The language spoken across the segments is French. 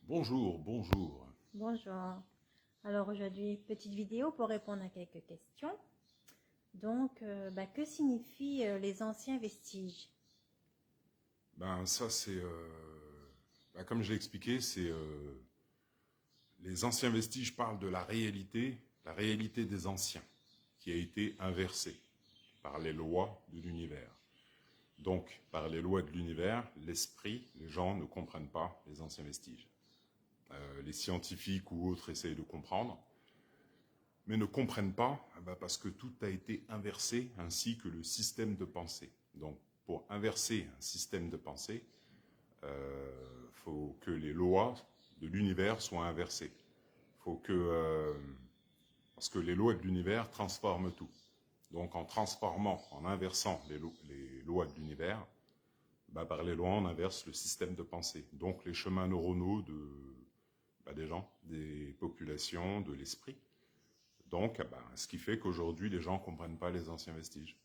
Bonjour, bonjour. Bonjour. Alors aujourd'hui, petite vidéo pour répondre à quelques questions. Donc, que signifient les anciens vestiges? Ça c'est, comme je l'ai expliqué, les anciens vestiges parlent de la réalité des anciens, qui a été inversée par les lois de l'univers. Donc, par les lois de l'univers, l'esprit, les gens ne comprennent pas les anciens vestiges. Les scientifiques ou autres essayent de comprendre, mais ne comprennent pas parce que tout a été inversé, ainsi que le système de pensée. Donc, pour inverser un système de pensée, faut que les lois de l'univers soient inversées. Parce que les lois de l'univers transforment tout. Donc, en transformant, en inversant les lois de l'univers, par les lois, on inverse le système de pensée. Donc, les chemins neuronaux des gens, des populations, de l'esprit. Donc, ce qui fait qu'aujourd'hui, les gens ne comprennent pas les anciens vestiges.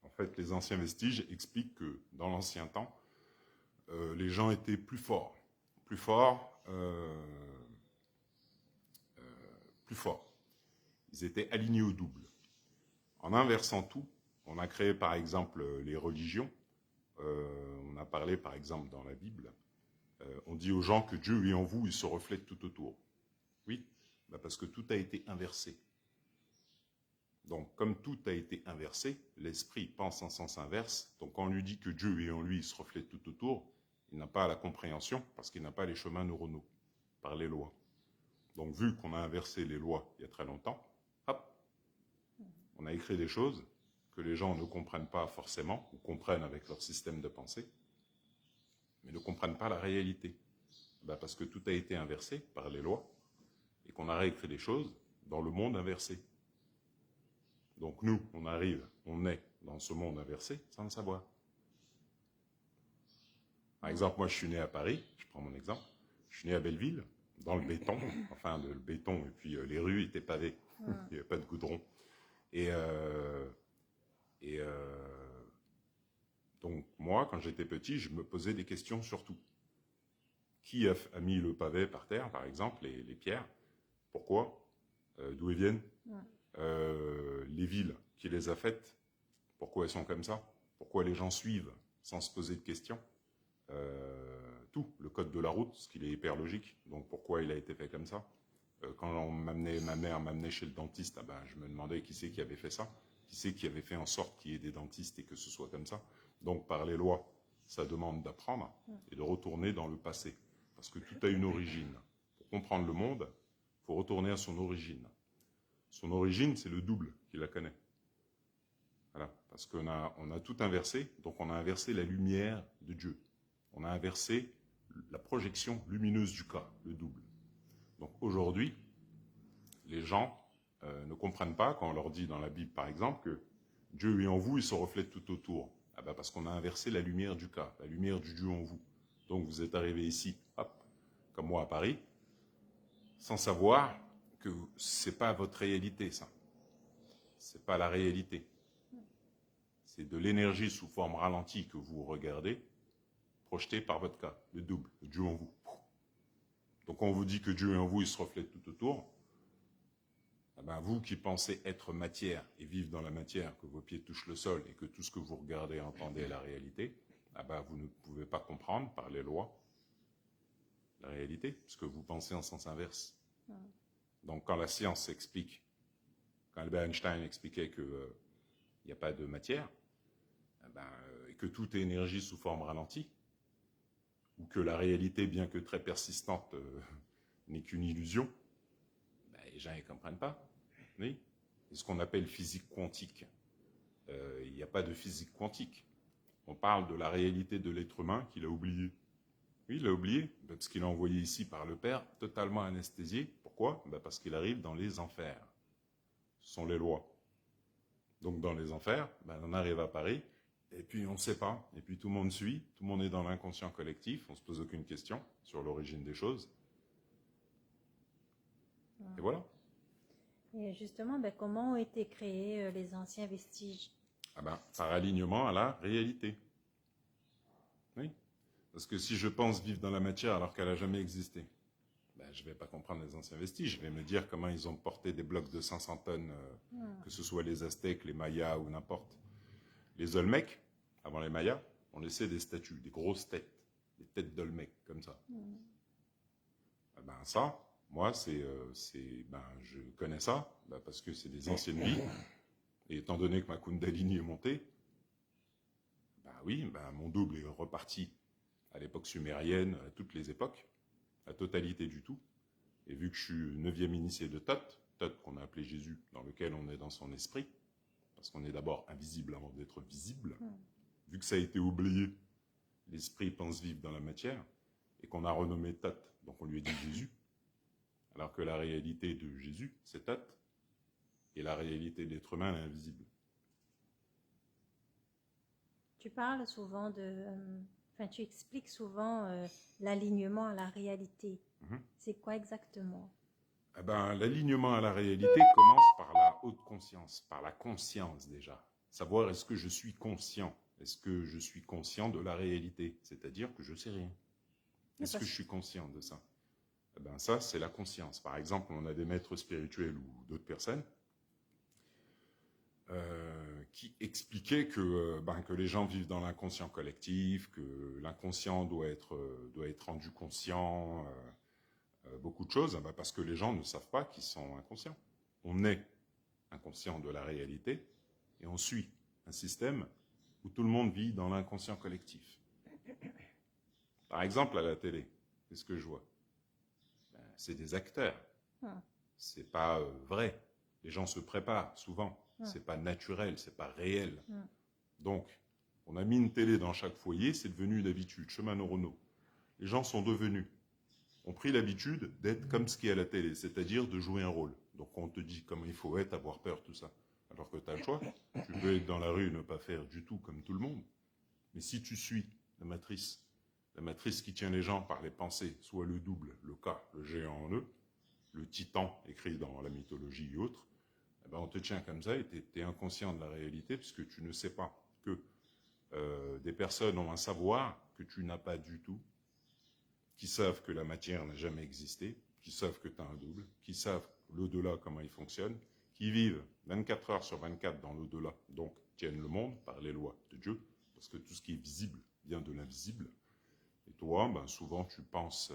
En fait, les anciens vestiges expliquent que dans l'ancien temps, les gens étaient plus forts, plus forts, plus forts. Ils étaient alignés au double. En inversant tout, on a créé par exemple les religions. On a parlé par exemple dans la Bible. On dit aux gens que Dieu est en vous, il se reflète tout autour. Oui, parce que tout a été inversé. Donc, comme tout a été inversé, l'esprit pense en sens inverse. Donc, quand on lui dit que Dieu est en lui, il se reflète tout autour, il n'a pas la compréhension parce qu'il n'a pas les chemins neuronaux par les lois. Donc, vu qu'on a inversé les lois il y a très longtemps, hop, on a écrit des choses que les gens ne comprennent pas forcément, ou comprennent avec leur système de pensée, mais ne comprennent pas la réalité. Parce que tout a été inversé par les lois, et qu'on a réécrit des choses dans le monde inversé. Donc nous, on est dans ce monde inversé sans le savoir. Par exemple, moi je suis né à Paris, je prends mon exemple, je suis né à Belleville, dans le béton, le béton, et puis les rues étaient pavées, il n'y avait pas de goudron. Et, donc moi, quand j'étais petit, je me posais des questions sur tout. Qui a mis le pavé par terre, par exemple, les pierres? Pourquoi? D'où elles viennent? Les villes qui les a faites, pourquoi elles sont comme ça? Pourquoi les gens suivent sans se poser de questions? Tout, le code de la route, ce qu'il est hyper logique, donc pourquoi il a été fait comme ça? Quand ma mère m'amenait chez le dentiste, je me demandais qui c'est qui avait fait ça, qui c'est qui avait fait en sorte qu'il y ait des dentistes et que ce soit comme ça. Donc par les lois, ça demande d'apprendre et de retourner dans le passé, parce que tout a une origine. Pour comprendre le monde, il faut retourner à son origine. Son origine, c'est le double qui la connaît. Voilà, parce qu'on a tout inversé, donc on a inversé la lumière de Dieu. On a inversé la projection lumineuse du cas, le double. Donc aujourd'hui, les gens ne comprennent pas quand on leur dit dans la Bible, par exemple, que Dieu est en vous, il se reflète tout autour. Parce qu'on a inversé la lumière du cas, la lumière du Dieu en vous. Donc vous êtes arrivé ici, hop, comme moi à Paris, sans savoir que c'est pas votre réalité, ça. C'est pas la réalité. C'est de l'énergie sous forme ralentie que vous regardez, projetée par votre cas, le double, le Dieu en vous. Donc quand on vous dit que Dieu est en vous, il se reflète tout autour, vous qui pensez être matière et vivre dans la matière, que vos pieds touchent le sol et que tout ce que vous regardez et entendez est la réalité, vous ne pouvez pas comprendre par les lois la réalité, puisque vous pensez en sens inverse. Donc quand la science explique, quand Albert Einstein expliquait qu'il n'y a pas de matière, et que tout est énergie sous forme ralentie, ou que la réalité, bien que très persistante, n'est qu'une illusion, les gens ne comprennent pas. Oui. C'est ce qu'on appelle physique quantique. Il n'y a pas de physique quantique. On parle de la réalité de l'être humain qu'il a oublié. Oui, il l'a oublié, parce qu'il est envoyé ici par le Père, totalement anesthésié. Pourquoi? Parce qu'il arrive dans les enfers. Ce sont les lois. Donc dans les enfers, on arrive à Paris, et puis on ne sait pas, et puis tout le monde suit, tout le monde est dans l'inconscient collectif, on ne se pose aucune question sur l'origine des choses. Et voilà. Et justement, comment ont été créés les anciens vestiges? Par alignement à la réalité. Oui. Parce que si je pense vivre dans la matière alors qu'elle n'a jamais existé, ben, je ne vais pas comprendre les anciens vestiges. Je vais me dire comment ils ont porté des blocs de 500 tonnes, que ce soit les Aztèques, les Mayas ou n'importe. Les Olmecs, avant les Mayas, on laissait des statues, des grosses têtes, des têtes d'Olmecs, comme ça. Ben ça, moi, je connais ça, ben parce que c'est des anciennes vies. Et étant donné que ma Kundalini est montée, ben oui, ben mon double est reparti à l'époque sumérienne, à toutes les époques, la totalité du tout. Et vu que je suis 9e initié de Thoth, Thoth qu'on a appelé Jésus, dans lequel on est dans son esprit, parce qu'on est d'abord invisible avant d'être visible, vu que ça a été oublié, l'esprit pense vivre dans la matière, et qu'on a renommé Thoth, donc on lui a dit Jésus, alors que la réalité de Jésus, c'est Thoth, et la réalité de l'être humain est invisible. Tu parles souvent tu expliques souvent l'alignement à la réalité. C'est quoi exactement? Eh ben, l'alignement à la réalité commence par la haute conscience, par la conscience déjà. Savoir est-ce que je suis conscient? Est-ce que je suis conscient de la réalité? C'est-à-dire que je ne sais rien. Est-ce que je suis conscient de ça? Eh ben, ça, c'est la conscience. Par exemple, on a des maîtres spirituels ou d'autres personnes qui expliquaient que les gens vivent dans l'inconscient collectif, que l'inconscient doit être rendu conscient, beaucoup de choses, parce que les gens ne savent pas qu'ils sont inconscients. On est inconscient de la réalité et on suit un système où tout le monde vit dans l'inconscient collectif. Par exemple, à la télé, qu'est-ce que je vois? C'est des acteurs. C'est pas vrai. Les gens se préparent souvent. C'est pas naturel, c'est pas réel. Donc, on a mis une télé dans chaque foyer, c'est devenu d'habitude. Chemin Renault. Les gens ont pris l'habitude d'être comme ce qui est à la télé, c'est-à-dire de jouer un rôle. Donc on te dit comment il faut être, avoir peur, tout ça. Alors que tu as le choix. Tu peux être dans la rue et ne pas faire du tout comme tout le monde. Mais si tu suis la matrice qui tient les gens par les pensées, soit le double, le K, le géant en eux, le titan écrit dans la mythologie et autres, eh ben on te tient comme ça et tu es inconscient de la réalité puisque tu ne sais pas que des personnes ont un savoir que tu n'as pas du tout, qui savent que la matière n'a jamais existé, qui savent que tu as un double, qui savent l'au-delà, comment il fonctionne, qui vivent 24 heures sur 24 dans l'au-delà, donc tiennent le monde par les lois de Dieu, parce que tout ce qui est visible vient de l'invisible. Et toi, souvent tu penses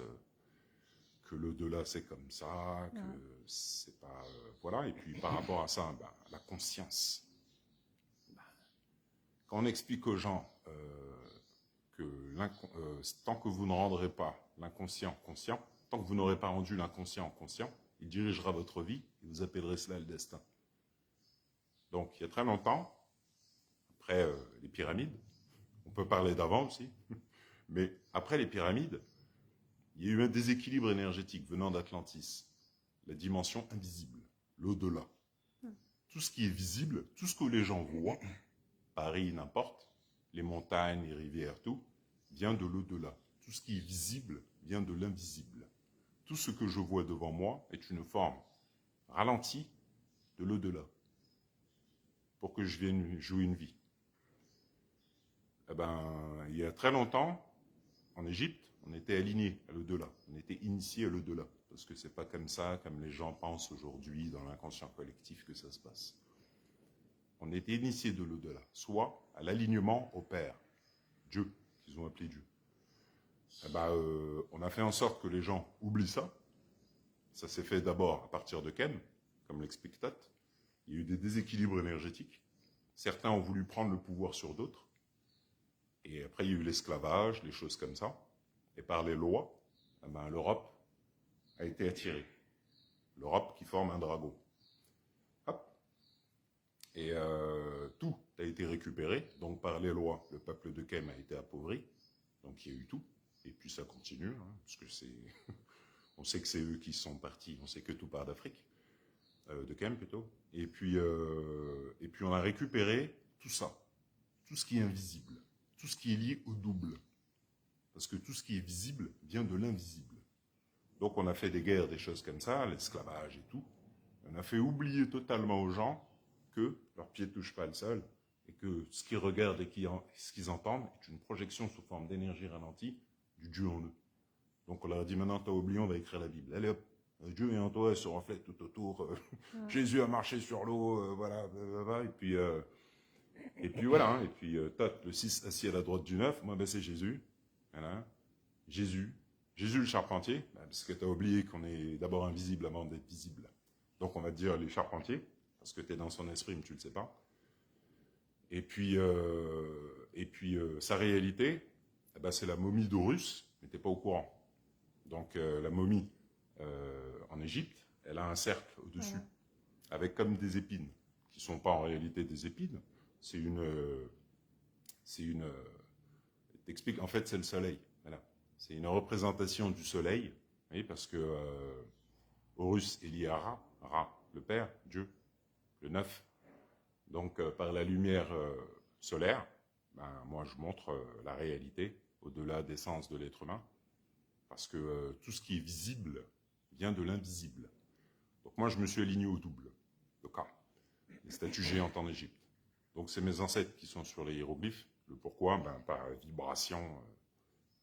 que l'au-delà c'est comme ça, que c'est pas... voilà, et puis par rapport à ça, la conscience. Quand on explique aux gens que tant que vous ne rendrez pas l'inconscient conscient, tant que vous n'aurez pas rendu l'inconscient conscient, il dirigera votre vie et vous appellerez cela le destin. Donc, il y a très longtemps, après les pyramides, on peut parler d'avant aussi, mais après les pyramides, il y a eu un déséquilibre énergétique venant d'Atlantis, la dimension invisible, l'au-delà. Tout ce qui est visible, tout ce que les gens voient, Paris, n'importe, les montagnes, les rivières, tout, vient de l'au-delà. Tout ce qui est visible vient de l'invisible. Tout ce que je vois devant moi est une forme ralentie de l'au-delà pour que je vienne jouer une vie. Il y a très longtemps, en Égypte, on était alignés à l'au-delà. On était initiés à l'au-delà. Parce que c'est pas comme ça, comme les gens pensent aujourd'hui dans l'inconscient collectif que ça se passe. On était initiés de l'au-delà, soit à l'alignement au Père, Dieu, qu'ils ont appelé Dieu. On a fait en sorte que les gens oublient ça. Ça s'est fait d'abord à partir de Kem, comme l'explique Thoth. Il y a eu des déséquilibres énergétiques. Certains ont voulu prendre le pouvoir sur d'autres. Et après, il y a eu l'esclavage, les choses comme ça. Et par les lois, l'Europe a été attirée. L'Europe qui forme un dragon. Hop. Et tout a été récupéré. Donc par les lois, le peuple de Kem a été appauvri. Donc il y a eu tout. Et puis ça continue, parce que c'est... on sait que c'est eux qui sont partis. On sait que tout part d'Afrique. De Kem plutôt. Et puis on a récupéré tout ça. Tout ce qui est invisible. Tout ce qui est lié au double. Parce que tout ce qui est visible vient de l'invisible. Donc on a fait des guerres, des choses comme ça, l'esclavage et tout. On a fait oublier totalement aux gens que leurs pieds ne touchent pas le sol et que ce qu'ils regardent et ce qu'ils entendent est une projection sous forme d'énergie ralentie du Dieu en eux. Donc on leur a dit, maintenant tu as oublié, on va écrire la Bible. Allez hop, Dieu est en toi, il se reflète tout autour. Jésus a marché sur l'eau, voilà, et puis voilà, hein, et puis Tot, le 6 assis à la droite du 9, moi ben, c'est Jésus, voilà. Jésus le charpentier, parce que tu as oublié qu'on est d'abord invisible avant d'être visible. Donc on va te dire les charpentiers, parce que tu es dans son esprit, mais tu ne le sais pas. Et puis sa réalité, eh ben, c'est la momie d'Horus, mais tu n'es pas au courant. Donc la momie en Égypte, elle a un cercle au-dessus, avec comme des épines, qui ne sont pas en réalité des épines. T'expliques, en fait c'est le soleil. Voilà. C'est une représentation du soleil, oui, parce que Horus est lié à Ra, le Père, Dieu, le 9. Donc par la lumière solaire, ben, moi je montre la réalité au-delà des sens de l'être humain, parce que tout ce qui est visible vient de l'invisible. Donc moi je me suis aligné au double, le cas, les statues géantes en Égypte. Donc c'est mes ancêtres qui sont sur les hiéroglyphes. Le pourquoi, ben, par vibration,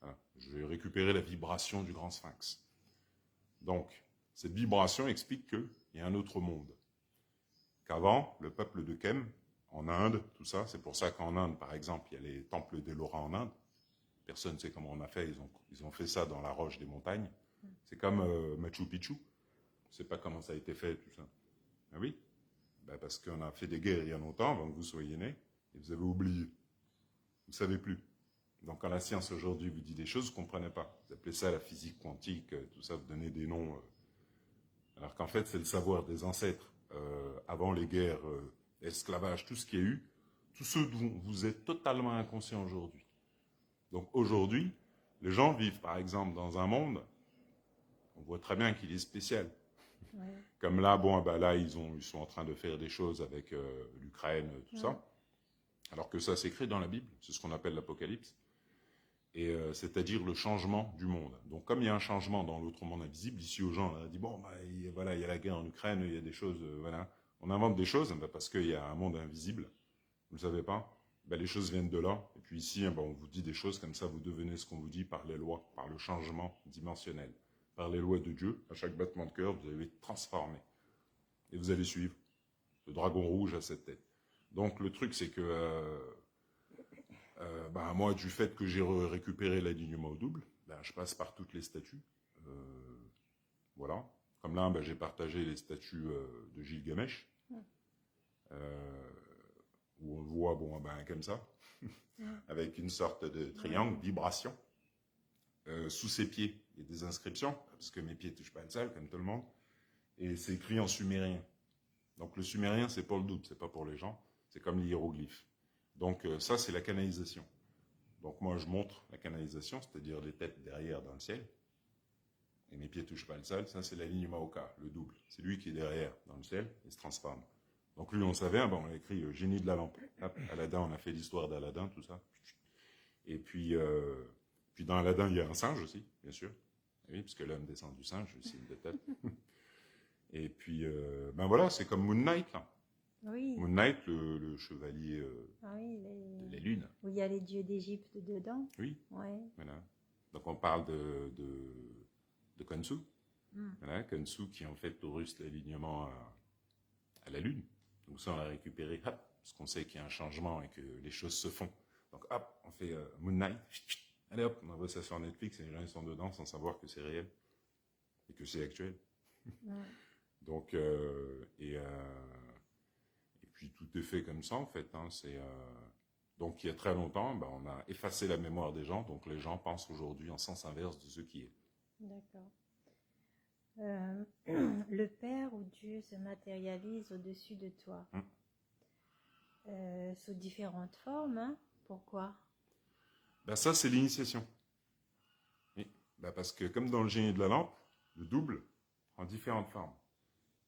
voilà. Je vais récupérer la vibration du grand sphinx. Donc cette vibration explique qu'il y a un autre monde. Qu'avant, le peuple de Kem, en Inde, tout ça, c'est pour ça qu'en Inde, par exemple, il y a les temples d'Ellora en Inde. Personne ne sait comment on a fait, ils ont fait ça dans la roche des montagnes. C'est comme Machu Picchu. On ne sait pas comment ça a été fait, tout ça. Ah oui, ben parce qu'on a fait des guerres il y a longtemps, avant que vous soyez nés, et vous avez oublié. Vous ne savez plus. Donc quand la science aujourd'hui vous dit des choses, vous ne comprenez pas. Vous appelez ça la physique quantique, tout ça, vous donnez des noms. Alors qu'en fait, c'est le savoir des ancêtres. Avant les guerres, l'esclavage, tout ce qu'il y a eu, tout ce dont vous êtes totalement inconscient aujourd'hui. Donc aujourd'hui, les gens vivent par exemple dans un monde, on voit très bien qu'il est spécial. Ouais. Comme là, bon, ben là ils sont en train de faire des choses avec l'Ukraine, tout ça. Alors que ça s'écrit dans la Bible, c'est ce qu'on appelle l'Apocalypse. Et c'est-à-dire le changement du monde. Donc comme il y a un changement dans l'autre monde invisible, ici aux gens, on a dit, bon, bah, voilà, il y a la guerre en Ukraine, il y a des choses, voilà. On invente des choses bah, parce qu'il y a un monde invisible, vous ne le savez pas, bah, les choses viennent de là. Et puis ici, bah, on vous dit des choses comme ça, vous devenez ce qu'on vous dit par les lois, par le changement dimensionnel, par les lois de Dieu. À chaque battement de cœur, vous allez être transformé. Et vous allez suivre. Le dragon rouge à cette tête. Donc le truc, c'est que... ben, moi, du fait que j'ai récupéré l'alignement au double, ben, je passe par toutes les statues. Voilà. Comme là, ben, j'ai partagé les statues de Gilgamesh, où on le voit bon, ben, comme ça, avec une sorte de triangle, vibration. Sous ses pieds, il y a des inscriptions, parce que mes pieds ne touchent pas le sol, comme tout le monde. Et c'est écrit en sumérien. Donc le sumérien, c'est pour le double, c'est pas pour les gens. C'est comme les hiéroglyphes. Donc ça, c'est la canalisation. Donc moi, je montre la canalisation, c'est-à-dire les têtes derrière dans le ciel. Et mes pieds ne touchent pas le sol. Ça, c'est la ligne Maoka, le double. C'est lui qui est derrière dans le ciel et se transforme. Donc lui, on savait, bon, on a écrit génie de la lampe. Hop, Aladdin, on a fait l'histoire d'Aladdin, tout ça. Et puis dans Aladdin, il y a un singe aussi, bien sûr. Et oui, parce que l'homme descend du singe, c'est une des têtes. Et puis, ben voilà, c'est comme Moon Knight, là. Oui. Moon Knight, le chevalier oui, des lunes. Où il y a les dieux d'Égypte dedans. Oui. Ouais. Voilà. Donc on parle de Khonsu. Voilà, Khonsu qui en fait Horus l'alignement à la lune. Donc ça on l'a récupéré, hop, parce qu'on sait qu'il y a un changement et que les choses se font. Donc hop, on fait Moon Knight. Allez hop, on envoie ça sur Netflix et les gens ils sont dedans sans savoir que c'est réel et que c'est actuel. Donc et puis tout est fait comme ça en fait. Hein, donc il y a très longtemps, ben, on a effacé la mémoire des gens, donc les gens pensent aujourd'hui en sens inverse de ce qui est. D'accord. Le Père ou Dieu se matérialise au-dessus de toi, sous différentes formes. Hein. Pourquoi? Ben, ça c'est l'initiation. Oui. Ben, parce que comme dans le génie de la lampe, le double prend différentes formes.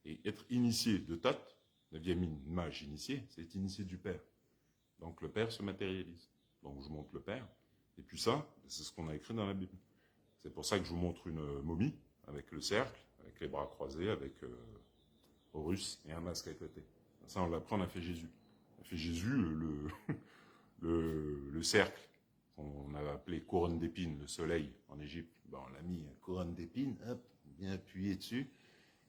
Et être initié de Tot, 9e image initiée, c'est être initié du Père. Donc le Père se matérialise. Donc je montre le Père. Et puis ça, c'est ce qu'on a écrit dans la Bible. C'est pour ça que je vous montre une momie, avec le cercle, avec les bras croisés, avec Horus et un masque à côté. Ça, on l'apprend, on a fait Jésus. On a fait Jésus le cercle qu'on a appelé couronne d'épines, le soleil en Égypte. Ben, on l'a mis couronne d'épines, hop, bien appuyé dessus.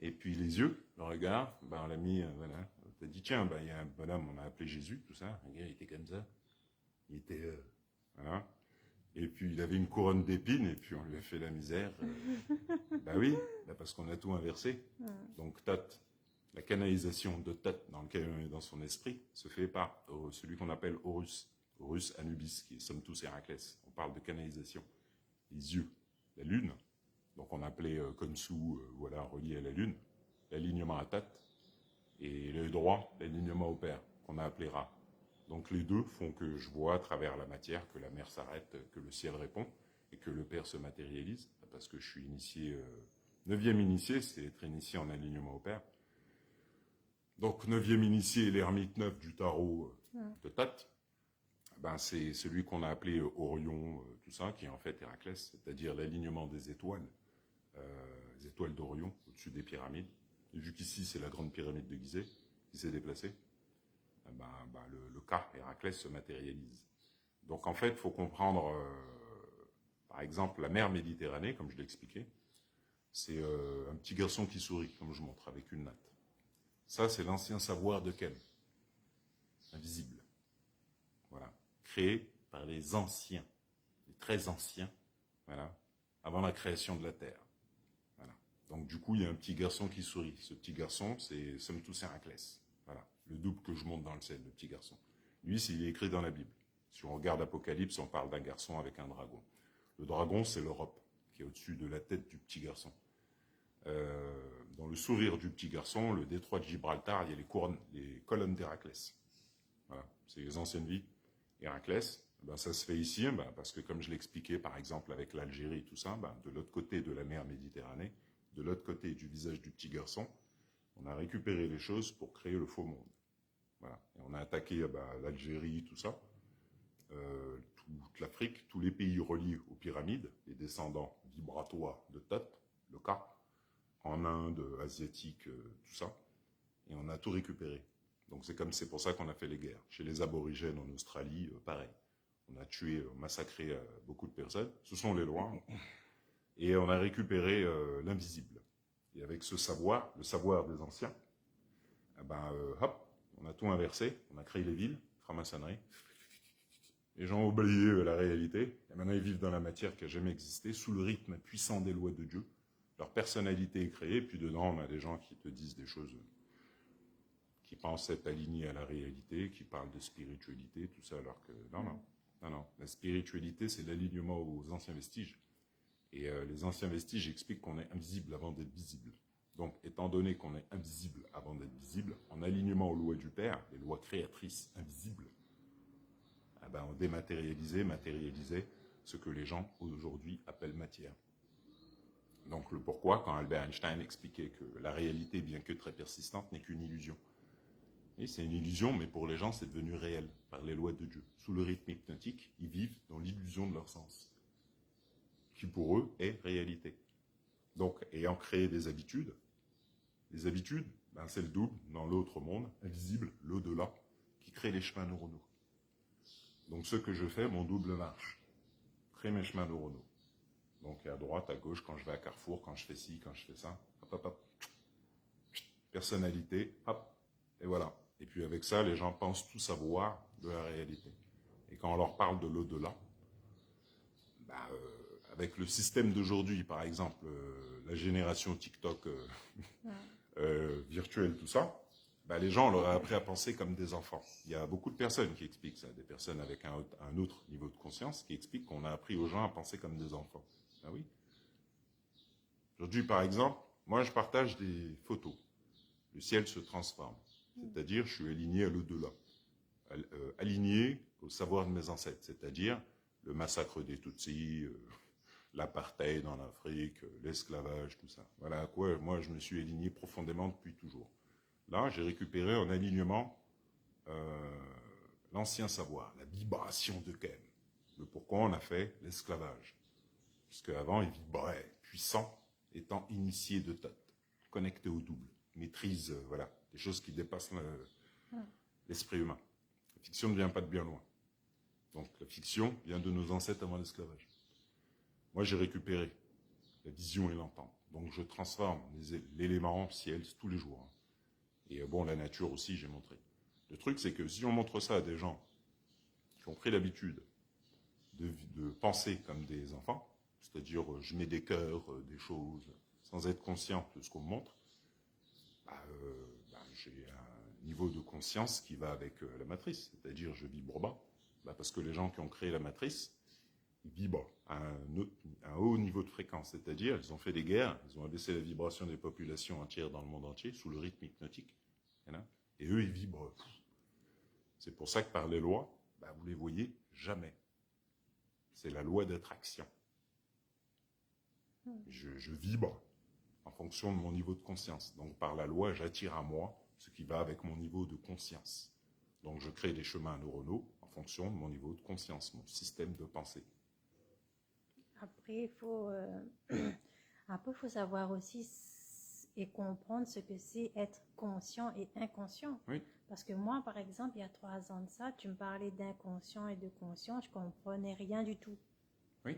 Et puis les yeux, le regard, ben, on l'a mis, voilà. On t'a dit, tiens, ben, il y a un bonhomme, on a appelé Jésus, tout ça. Un gars, il était comme ça. Il était, voilà. Et puis il avait une couronne d'épines, et puis on lui a fait la misère. Ben oui, ben parce qu'on a tout inversé. Donc Thoth, la canalisation de Thoth dans lequel on est dans son esprit, se fait par celui qu'on appelle Horus. Horus Anubis, qui est somme tous Héraclès. On parle de canalisation. Les yeux, la lune, donc on appelait Khonsu, voilà, relié à la lune, l'alignement à Thoth, et l'œil droit, l'alignement au Père, qu'on a appelé Ra. Donc les deux font que je vois à travers la matière que la mer s'arrête, que le ciel répond, et que le Père se matérialise, parce que je suis initié, 9e initié, c'est être initié en alignement au Père. Donc 9e initié, l'ermite 9 du tarot de Thoth, ben, c'est celui qu'on a appelé Orion, tout ça, qui est en fait Héraclès, c'est-à-dire l'alignement des étoiles, les étoiles d'Orion, au-dessus des pyramides. Et vu qu'ici, c'est la grande pyramide de Gizeh qui s'est déplacée, le cas Héraclès se matérialise. Donc en fait, il faut comprendre, par exemple, la mer Méditerranée, comme je l'ai expliqué, c'est un petit garçon qui sourit, comme je montre, avec une natte. Ça, c'est l'ancien savoir de Kem, invisible. Voilà. Créé par les anciens, les très anciens, voilà, avant la création de la Terre. Voilà. Donc du coup, il y a un petit garçon qui sourit. Ce petit garçon, c'est somme tous Héraclès. Voilà. Le double que je monte dans le ciel, le petit garçon. Lui, il est écrit dans la Bible. Si on regarde Apocalypse, on parle d'un garçon avec un dragon. Le dragon, c'est l'Europe, qui est au-dessus de la tête du petit garçon. Dans le sourire du petit garçon, le détroit de Gibraltar, il y a les colonnes d'Héraclès. Voilà. C'est les anciennes vies. Héraclès, ben ça se fait ici, ben parce que comme je l'ai expliqué, par exemple, avec l'Algérie et tout ça, ben de l'autre côté de la mer Méditerranée, de l'autre côté du visage du petit garçon, on a récupéré les choses pour créer le faux monde. Voilà. Et on a attaqué l'Algérie, tout ça, toute l'Afrique, tous les pays reliés aux pyramides, les descendants vibratoires de Thoth, le cas, en Inde, asiatique, tout ça, et on a tout récupéré. Donc c'est pour ça qu'on a fait les guerres. Chez les aborigènes en Australie, pareil. On a tué, massacré beaucoup de personnes. Ce sont les lois. Et on a récupéré l'invisible. Et avec ce savoir, le savoir des anciens, hop, on a tout inversé. On a créé les villes, franc-maçonnerie. Les gens ont oublié la réalité. Et maintenant, ils vivent dans la matière qui n'a jamais existé, sous le rythme puissant des lois de Dieu. Leur personnalité est créée. Puis dedans, on a des gens qui te disent des choses qui pensent être alignés à la réalité, qui parlent de spiritualité, tout ça, alors que non. La spiritualité, c'est l'alignement aux anciens vestiges. Et les anciens vestiges expliquent qu'on est invisible avant d'être visible. Donc, étant donné qu'on est invisible avant d'être visible, en alignement aux lois du Père, les lois créatrices invisibles, on matérialisait ce que les gens aujourd'hui appellent matière. Donc, le pourquoi, quand Albert Einstein expliquait que la réalité, bien que très persistante, n'est qu'une illusion. Et c'est une illusion, mais pour les gens, c'est devenu réel, par les lois de Dieu. Sous le rythme hypnotique, ils vivent dans l'illusion de leur sens, qui pour eux est réalité. Donc, ayant créé des habitudes, les habitudes, c'est le double dans l'autre monde, invisible, l'au-delà, qui crée les chemins neuronaux. Donc, ce que je fais, mon double marche, crée mes chemins neuronaux. Donc, à droite, à gauche, quand je vais à Carrefour, quand je fais ci, quand je fais ça, hop. Personnalité, hop, et voilà. Et puis avec ça, les gens pensent tout savoir de la réalité. Et quand on leur parle de l'au-delà, avec le système d'aujourd'hui, par exemple, la génération TikTok virtuelle, tout ça, les gens, on leur a appris à penser comme des enfants. Il y a beaucoup de personnes qui expliquent ça, des personnes avec un autre niveau de conscience qui expliquent qu'on a appris aux gens à penser comme des enfants. Ah oui. Aujourd'hui, par exemple, moi, je partage des photos. Le ciel se transforme. C'est-à-dire, je suis aligné à l'au-delà. Aligné au savoir de mes ancêtres. C'est-à-dire, le massacre des Tutsis, l'apartheid en Afrique, l'esclavage, tout ça. Voilà à quoi moi, je me suis aligné profondément depuis toujours. Là, j'ai récupéré en alignement l'ancien savoir, la vibration de Kem. Le pourquoi on a fait l'esclavage. Parce qu'avant, il vibrait, puissant, étant initié de Thoth, connecté au double, maîtrise, des choses qui dépassent l'esprit humain. fiction ne vient pas de bien loin. Donc la fiction vient de nos ancêtres avant l'esclavage. Moi, j'ai récupéré la vision et l'entente. Donc je transforme l'élément ciel tous les jours. Et bon, la nature aussi, j'ai montré. Le truc, c'est que si on montre ça à des gens qui ont pris l'habitude de penser comme des enfants, c'est-à-dire je mets des cœurs, des choses, sans être conscient de ce qu'on me montre, j'ai un niveau de conscience qui va avec la matrice, c'est-à-dire je vibre bas, parce que les gens qui ont créé la matrice, ils vibrent à un haut niveau de fréquence, c'est-à-dire ils ont fait des guerres, ils ont abaissé la vibration des populations entières dans le monde entier sous le rythme hypnotique, et eux ils vibrent. C'est pour ça que par les lois, vous les voyez jamais. C'est la loi d'attraction. Je vibre en fonction de mon niveau de conscience. Donc par la loi, j'attire à moi ce qui va avec mon niveau de conscience. Donc je crée des chemins neuronaux en fonction de mon niveau de conscience, mon système de pensée. Après, il faut savoir aussi et comprendre ce que c'est être conscient et inconscient. Oui. Parce que moi, par exemple, il y a 3 ans de ça, tu me parlais d'inconscient et de conscient, je ne comprenais rien du tout. Oui.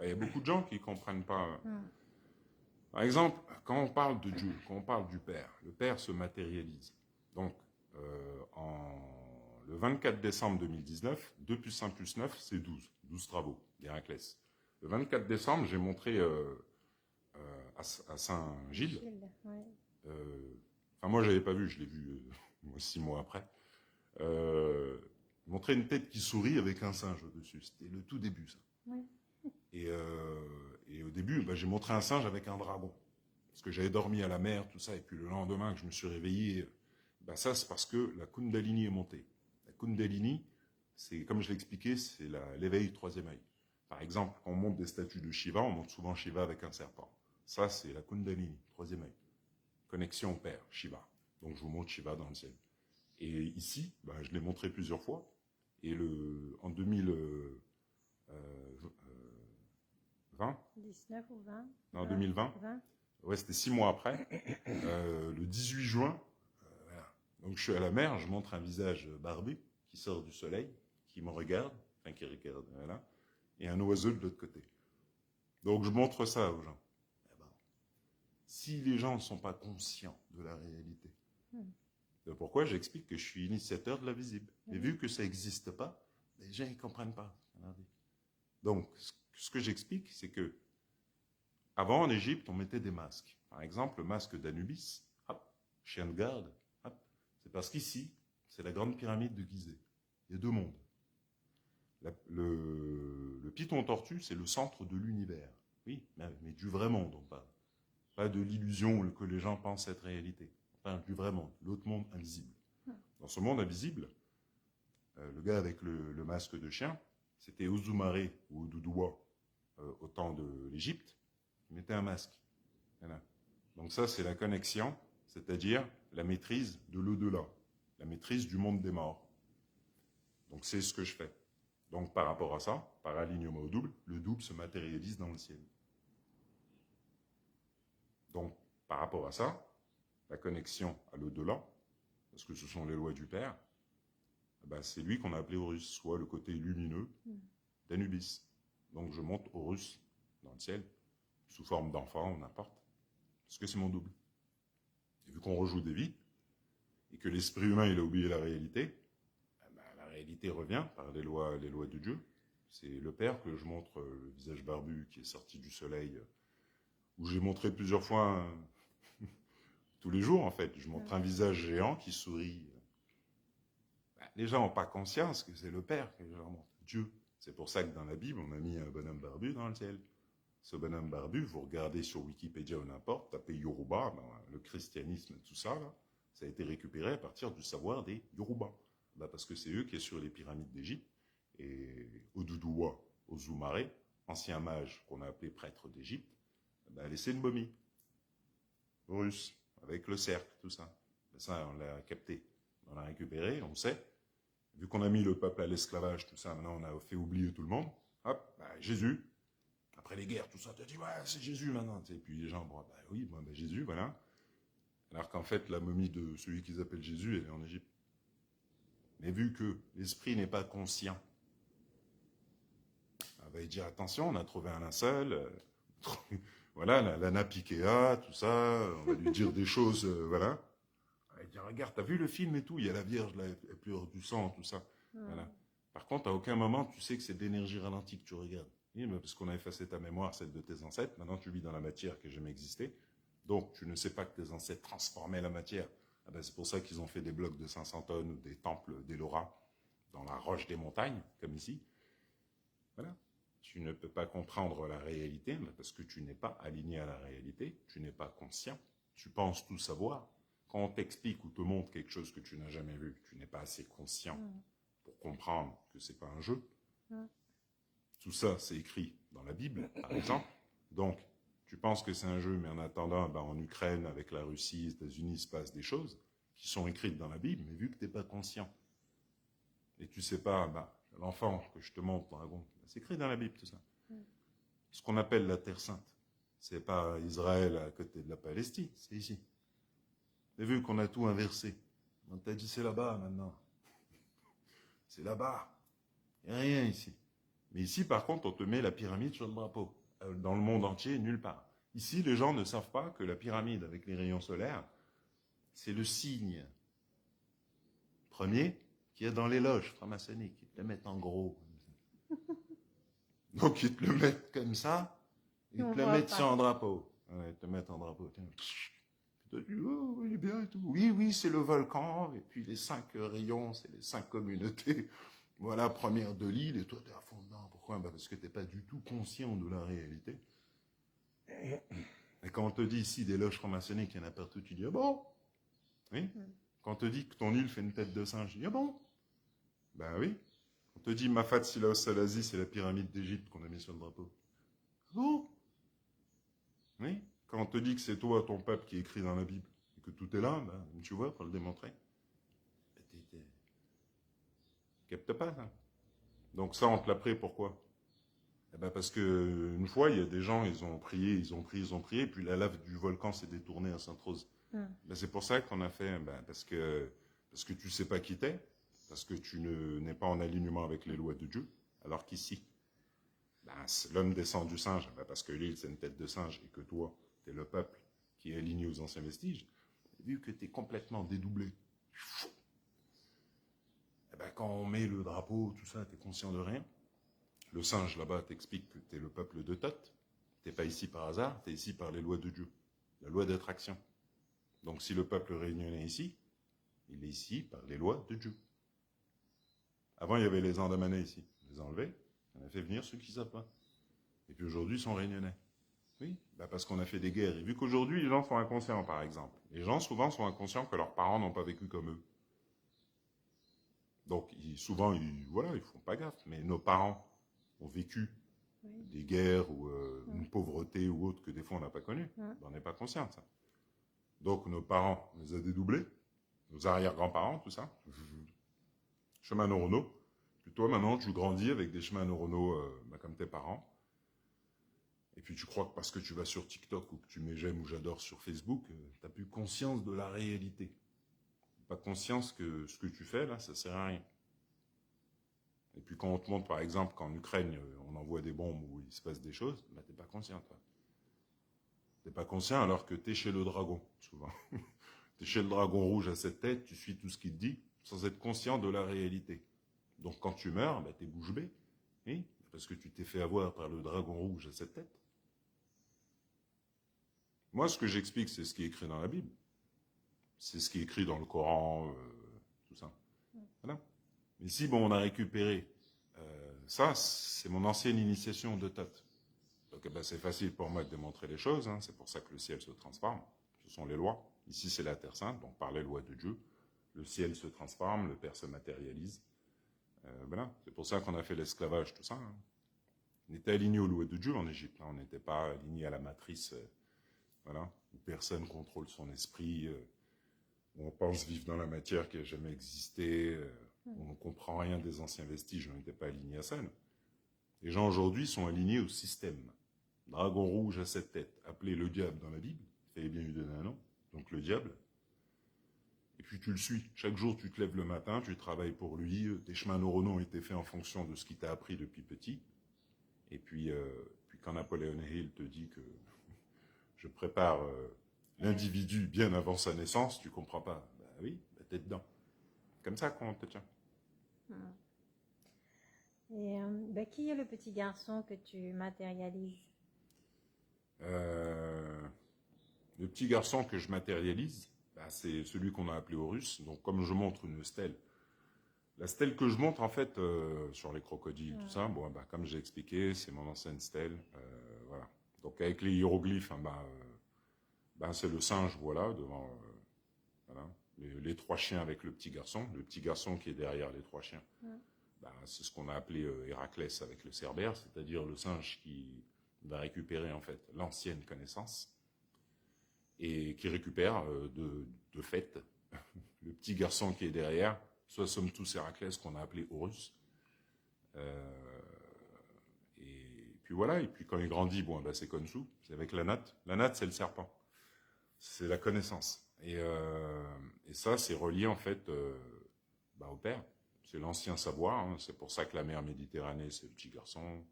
Il y a beaucoup de gens qui ne comprennent pas. Par exemple, quand on parle de Dieu, quand on parle du Père, le Père se matérialise. Donc, le 24 décembre 2019, 2 plus 1 plus 9, c'est 12. 12 travaux, Héraclès. Le 24 décembre, j'ai montré à Saint-Gilles. Moi, je l'avais pas vu, je l'ai vu 6 mois après. Montrer une tête qui sourit avec un singe au-dessus. C'était le tout début, ça. Oui. Et au début, j'ai montré un singe avec un dragon. Parce que j'avais dormi à la mer, tout ça. Et puis le lendemain que je me suis réveillé, ça, c'est parce que la Kundalini est montée. La Kundalini, c'est, comme je l'expliquais, c'est l'éveil du 3e œil. Par exemple, quand on monte des statues de Shiva, on monte souvent Shiva avec un serpent. Ça, c'est la Kundalini, 3e œil. Connexion au Père, Shiva. Donc je vous montre Shiva dans le ciel. Et ici, je l'ai montré plusieurs fois. Et en 19 ou 20 Non, 2020. 20. Ouais, c'était 6 mois après. Le 18 juin, voilà. Donc je suis à la mer, je montre un visage barbu qui sort du soleil, qui me regarde, qui regarde, voilà, et un oiseau de l'autre côté. Donc je montre ça aux gens. Si les gens ne sont pas conscients de la réalité, c'est pourquoi j'explique que je suis initiateur de la visible. Mais vu que ça n'existe pas, les gens ne comprennent pas. Donc, ce que j'explique, c'est que avant, en Égypte, on mettait des masques. Par exemple, le masque d'Anubis, chien de garde, c'est parce qu'ici, c'est la grande pyramide de Gizeh. Il y a 2 mondes. Le python tortue, c'est le centre de l'univers. Oui, mais du vrai monde, on parle. Pas de l'illusion que les gens pensent être réalité. On parle du vrai monde, l'autre monde invisible. Dans ce monde invisible, le gars avec le masque de chien, c'était Ozoumare ou Oudoudoua au temps de l'Égypte. Il mettait un masque. Voilà. Donc ça, c'est la connexion, c'est-à-dire la maîtrise de l'au-delà, la maîtrise du monde des morts. Donc c'est ce que je fais. Donc par rapport à ça, par alignement au double, le double se matérialise dans le ciel. Donc par rapport à ça, la connexion à l'au-delà, parce que ce sont les lois du Père, c'est lui qu'on a appelé Horus, soit le côté lumineux d'Anubis. Donc je monte Horus dans le ciel, sous forme d'enfant ou n'importe, parce que c'est mon double. Et vu qu'on rejoue des vies, et que l'esprit humain il a oublié la réalité, la réalité revient par les lois de Dieu. C'est le Père que je montre, le visage barbu qui est sorti du soleil, où j'ai montré plusieurs fois, tous les jours en fait, je montre un visage géant qui sourit. Les gens n'ont pas conscience que c'est le Père que je leur montre, Dieu. C'est pour ça que dans la Bible, on a mis un bonhomme barbu dans le ciel. Ce bonhomme barbu, vous regardez sur Wikipédia ou n'importe, tapez Yoruba, le christianisme, tout ça, là, ça a été récupéré à partir du savoir des Yoruba. Parce que c'est eux qui sont sur les pyramides d'Égypte. Et Oudoudoua, Ozoumare, ancien mage qu'on a appelé prêtre d'Égypte, a laissé une momie. Horus, avec le cercle, tout ça. Ça, on l'a capté. On l'a récupéré, on sait. Vu qu'on a mis le peuple à l'esclavage, tout ça, maintenant on a fait oublier tout le monde. Hop, Jésus. Après les guerres, tout ça, tu as dit, ouais, c'est Jésus maintenant. Et puis les gens, oui, Jésus, voilà. Alors qu'en fait, la momie de celui qu'ils appellent Jésus, elle est en Égypte. Mais vu que l'esprit n'est pas conscient, on va lui dire attention, on a trouvé un linceul, voilà, la nappe Ikea, tout ça, on va lui dire des choses, voilà. On va lui dire regarde, t'as vu le film et tout, il y a la Vierge, là, elle pleure du sang, tout ça. Voilà. Par contre, à aucun moment, tu sais que c'est de l'énergie ralentie que tu regardes. Oui, mais parce qu'on a effacé ta mémoire, celle de tes ancêtres, maintenant tu vis dans la matière qui n'a jamais existé. Donc, tu ne sais pas que tes ancêtres transformaient la matière. Ah ben, c'est pour ça qu'ils ont fait des blocs de 500 tonnes ou des temples d'Ellora dans la roche des montagnes, comme ici. Voilà. Tu ne peux pas comprendre la réalité parce que tu n'es pas aligné à la réalité, tu n'es pas conscient, tu penses tout savoir. Quand on t'explique ou te montre quelque chose que tu n'as jamais vu, tu n'es pas assez conscient pour comprendre que ce n'est pas un jeu. Tout ça, c'est écrit dans la Bible, par exemple. Donc, tu penses que c'est un jeu, mais en attendant, en Ukraine, avec la Russie, les États-Unis, il se passe des choses qui sont écrites dans la Bible, mais vu que tu n'es pas conscient, et tu ne sais pas, l'enfant que je te montre, dragon, c'est écrit dans la Bible, tout ça. Ce qu'on appelle la Terre Sainte, c'est pas Israël à côté de la Palestine, c'est ici. Et vu qu'on a tout inversé, on t'a dit c'est là-bas maintenant. C'est là-bas. Il n'y a rien ici. Mais ici, par contre, on te met la pyramide sur le drapeau. Dans le monde entier, nulle part. Ici, les gens ne savent pas que la pyramide avec les rayons solaires, c'est le signe premier qu'il y a dans les loges franc-maçonniques. Ils te le mettent en gros. Donc, ils te le mettent comme ça, ils te le mettent sur un drapeau. Ouais, ils te mettent en drapeau. Tu te dis, oh, il est bien et tout. Oui, oui, c'est le volcan, et puis les 5 rayons, c'est les 5 communautés. Voilà, première de l'île, et toi, t'es à fond dedans. Pourquoi? Parce que t'es pas du tout conscient de la réalité. Et quand on te dit ici des loges franc-maçonniques, il y en a partout, tu dis, ah bon? Oui. Quand on te dit que ton île fait une tête de singe, tu dis, ah bon? Ben oui. On te dit, Mafat Silaos Salazi, c'est la pyramide d'Égypte qu'on a mis sur le drapeau. Ah bon? Oui. Quand on te dit que c'est toi, ton peuple, qui est écrit dans la Bible, et que tout est là, tu vois, pour le démontrer. Capte pas, ça. Donc ça, on te l'a pris, pourquoi? Parce que une fois, il y a des gens, ils ont prié, et puis la lave du volcan s'est détournée à Sainte-Rose. C'est pour ça qu'on a fait, parce que tu sais pas qui t'es, parce que tu n'es pas en alignement avec les lois de Dieu, alors qu'ici, l'homme descend du singe, parce que l'île, c'est une tête de singe, et que toi, tu es le peuple qui est aligné aux anciens vestiges, vu que tu es complètement dédoublé, quand on met le drapeau, tout ça, tu es conscient de rien. Le singe, là-bas, t'explique que tu es le peuple de Thoth. Tu n'es pas ici par hasard, tu es ici par les lois de Dieu. La loi d'attraction. Donc, si le peuple réunion est ici, il est ici par les lois de Dieu. Avant, il y avait les Andamanais ici. On les a enlevés, on a fait venir ceux qui ne savent pas. Et puis aujourd'hui, ils sont réunionnais. Oui, parce qu'on a fait des guerres. Et vu qu'aujourd'hui, les gens sont inconscients, par exemple. Les gens, souvent, sont inconscients que leurs parents n'ont pas vécu comme eux. Donc, souvent, ils font pas gaffe. Mais nos parents ont vécu des guerres ou une pauvreté ou autre que des fois on n'a pas connue. On n'est pas conscient de ça. Donc nos parents, on les a dédoublés, nos arrière-grands-parents, tout ça. Chemins neuronaux. Puis toi maintenant tu grandis avec des chemins neuronaux comme tes parents. Et puis tu crois que parce que tu vas sur TikTok ou que tu mets j'aime ou j'adore sur Facebook, tu n'as plus conscience de la réalité. Pas conscience que ce que tu fais là, ça sert à rien. Et puis quand on te montre, par exemple, qu'en Ukraine, on envoie des bombes où il se passe des choses, t'es pas conscient, toi. T'es pas conscient alors que t'es chez le dragon, souvent. T'es chez le dragon rouge à 7 têtes, tu suis tout ce qu'il te dit, sans être conscient de la réalité. Donc quand tu meurs, t'es bouche bée. Oui, parce que tu t'es fait avoir par le dragon rouge à 7 têtes. Moi, ce que j'explique, c'est ce qui est écrit dans la Bible. C'est ce qui est écrit dans le Coran, tout ça. Voilà. Ici, on a récupéré. Ça, c'est mon ancienne initiation de Thoth. Donc, c'est facile pour moi de démontrer les choses. C'est pour ça que le ciel se transforme. Ce sont les lois. Ici, c'est la Terre Sainte, donc par les lois de Dieu. Le ciel se transforme, le Père se matérialise. Voilà. C'est pour ça qu'on a fait l'esclavage, tout ça. On était aligné aux lois de Dieu en Égypte. On n'était pas aligné à la matrice, où personne contrôle son esprit, où on pense vivre dans la matière qui n'a jamais existé. On ne comprend rien des anciens vestiges, on n'était pas alignés à ça. Non. Les gens aujourd'hui sont alignés au système. Dragon rouge à 7 têtes, appelé le diable dans la Bible, il fallait bien lui donner un nom, donc le diable. Et puis tu le suis. Chaque jour, tu te lèves le matin, tu travailles pour lui, tes chemins neuronaux ont été faits en fonction de ce qu'il t'a appris depuis petit. Et puis quand Napoléon Hill te dit que je prépare l'individu bien avant sa naissance, tu comprends pas. Ben oui, ben t'es dedans. Comme ça qu'on te tient. Et qui est le petit garçon que tu matérialises? Le petit garçon que je matérialise, ben, c'est celui qu'on a appelé Horus. Donc comme je montre une stèle, la stèle que je montre en fait sur les crocodiles, tout ça, bon, ben, comme j'ai expliqué, c'est mon ancienne stèle. Voilà. Donc avec les hiéroglyphes, hein, c'est le singe, voilà, devant voilà, les trois chiens avec le petit garçon qui est derrière les trois chiens. C'est ce qu'on a appelé Héraclès avec le cerbère, c'est-à-dire le singe qui va récupérer en fait l'ancienne connaissance et qui récupère de fait le petit garçon qui est derrière, soit somme tous Héraclès qu'on a appelé Horus. Et puis voilà, et puis quand il grandit, bon, c'est Khonshu, c'est avec la natte. La natte, c'est le serpent. C'est la connaissance. Et ça, c'est relié en fait au père. C'est l'ancien savoir. Hein. C'est pour ça que la mer Méditerranée, c'est le petit garçon.